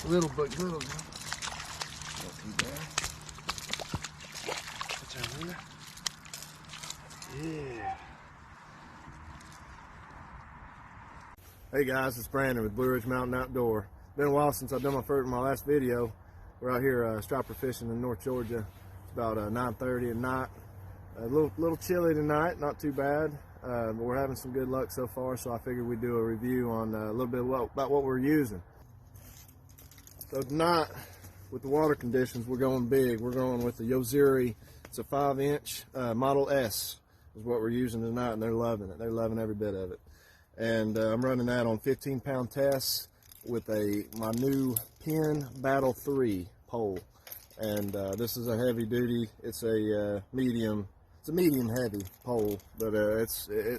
Little but good, man. Not too bad. What's that in there? Yeah. Hey guys, it's Brandon with Blue Ridge Mountain Outdoor. Been a while since I've done my last video. We're out here striper fishing in North Georgia. It's about 9:30 at night. A little chilly tonight, not too bad. But we're having some good luck so far, so I figured we'd do a review on a little bit about what we're using. So tonight, with the water conditions, we're going big. We're going with the Yoziri. It's a 5-inch Model S is what we're using tonight, and they're loving it. They're loving every bit of it. And I'm running that on 15-pound tests with my new Penn Battle 3 pole. And this is a heavy duty. It's a medium heavy pole, but it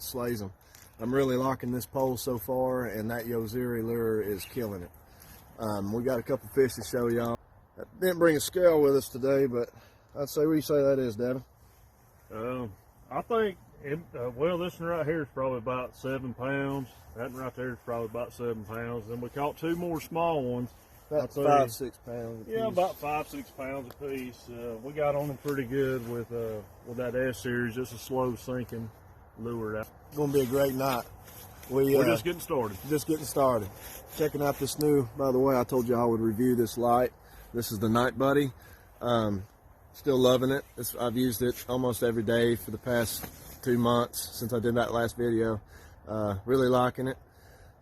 slays them. I'm really liking this pole so far, and that Yoziri lure is killing it. We got a couple fish to show y'all. Didn't bring a scale with us today, but I'd say, what do you say that is, Devin? I think, well, this one right here is probably about 7 pounds. That one right there is probably about 7 pounds. Then we caught 2 more small ones. About 5-6 pounds. Yeah, about 5-6 pounds a piece. We got on them pretty good with that S series. It's a slow sinking lure. It's gonna be a great night. We're just getting started. Just getting started. Checking out this new, by the way, I told you I would review this light. This is the Night Buddy. Still loving it. I've used it almost every day for the past 2 months since I did that last video. Really liking it.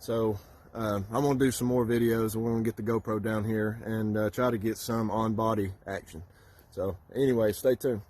So I'm going to do some more videos, and we're going to get the GoPro down here and try to get some on-body action. So anyway, stay tuned.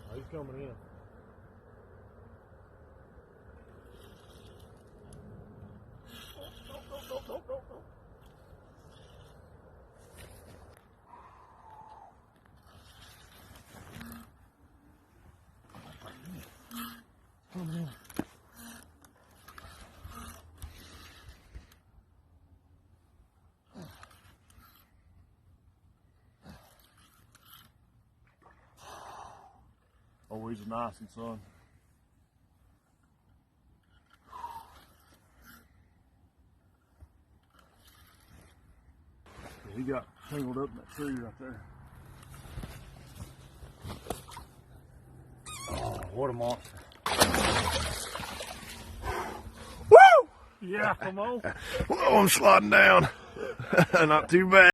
Oh, he's coming in. Go. Come in. Oh, he's a nice one, son. He got tangled up in that tree right there. Oh, what a monster. Woo! Yeah, come on. Whoa, I'm sliding down. Not too bad.